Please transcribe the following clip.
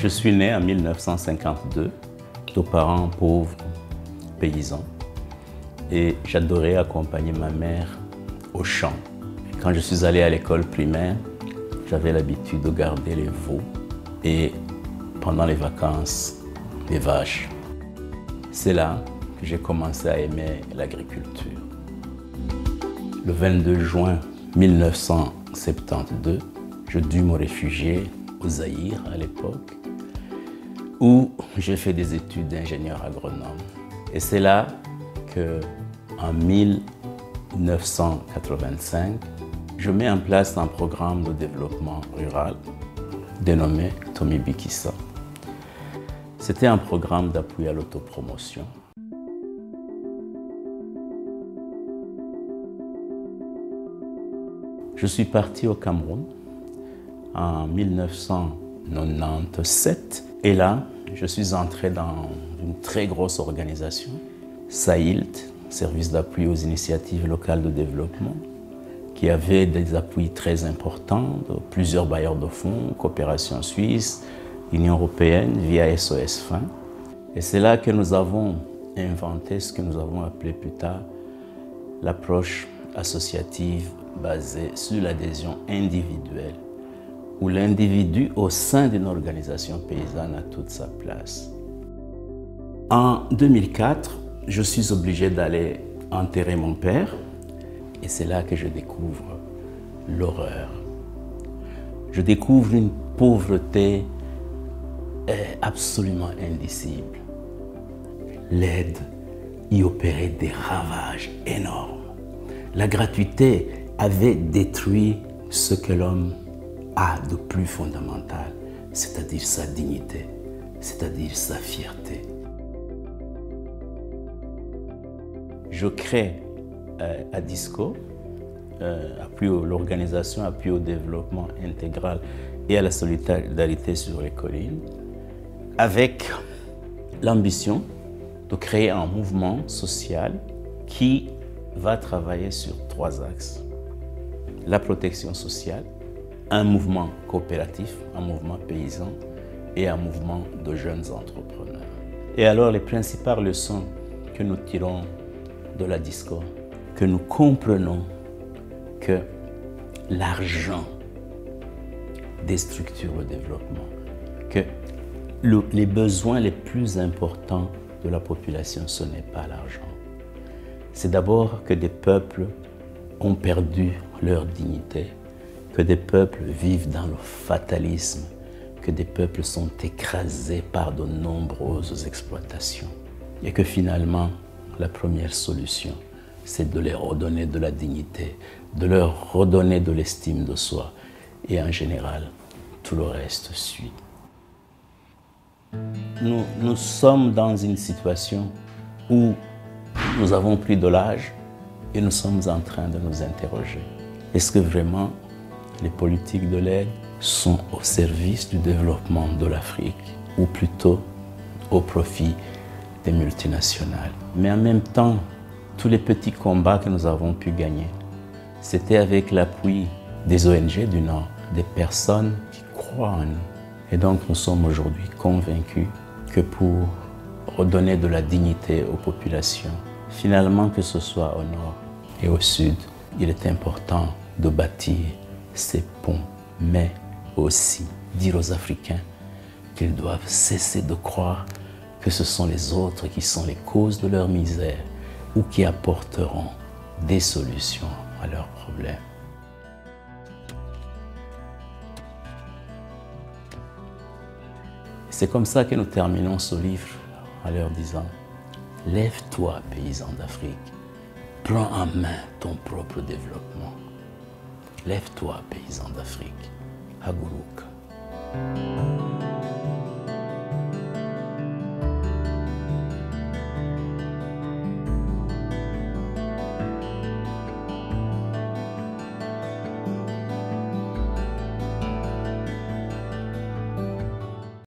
Je suis né en 1952 de parents pauvres, paysans. Et j'adorais accompagner ma mère au champ. Quand je suis allé à l'école primaire, j'avais l'habitude de garder les veaux et pendant les vacances, les vaches. C'est là que j'ai commencé à aimer l'agriculture. Le 22 juin 1972, je dus me réfugier au Zaïre à l'époque, où j'ai fait des études d'ingénieur agronome. Et c'est là qu'en 1985, je mets en place un programme de développement rural dénommé Tomi Bikisa. C'était un programme d'appui à l'autopromotion. Je suis parti au Cameroun en 1997 et là, je suis entré dans une très grosse organisation, SAILT, Service d'appui aux initiatives locales de développement, qui avait des appuis très importants de plusieurs bailleurs de fonds, Coopération Suisse, Union Européenne, via SOS Fin. Et c'est là que nous avons inventé ce que nous avons appelé plus tard l'approche associative basée sur l'adhésion individuelle, où l'individu au sein d'une organisation paysanne a toute sa place. En 2004, je suis obligé d'aller enterrer mon père et c'est là que je découvre l'horreur. Je découvre une pauvreté absolument indicible. L'aide y opérait des ravages énormes. La gratuité avait détruit ce que l'homme a de plus fondamental, c'est-à-dire sa dignité, c'est-à-dire sa fierté. Je crée ADISCO, l'organisation Appui au développement intégral et à la solidarité sur les collines, avec l'ambition de créer un mouvement social qui va travailler sur 3 axes. La protection sociale, un mouvement coopératif, un mouvement paysan et un mouvement de jeunes entrepreneurs. Et alors les principales leçons que nous tirons de la DISCO, que nous comprenons que l'argent déstructure le développement, que les besoins les plus importants de la population, ce n'est pas l'argent. C'est d'abord que des peuples ont perdu leur dignité, que des peuples vivent dans le fatalisme, que des peuples sont écrasés par de nombreuses exploitations et que finalement, la première solution, c'est de leur redonner de la dignité, de leur redonner de l'estime de soi et en général, tout le reste suit. Nous sommes dans une situation où nous avons pris de l'âge et nous sommes en train de nous interroger. Est-ce que vraiment les politiques de l'aide sont au service du développement de l'Afrique ou plutôt au profit des multinationales? Mais en même temps, tous les petits combats que nous avons pu gagner, c'était avec l'appui des ONG du Nord, des personnes qui croient en nous. Et donc nous sommes aujourd'hui convaincus que pour redonner de la dignité aux populations, finalement que ce soit au Nord et au Sud, il est important de bâtir ces ponts, mais aussi dire aux Africains qu'ils doivent cesser de croire que ce sont les autres qui sont les causes de leur misère ou qui apporteront des solutions à leurs problèmes. C'est comme ça que nous terminons ce livre en leur disant « Lève-toi, paysan d'Afrique, prends en main ton propre développement. Lève-toi, paysan d'Afrique, Agourouk. »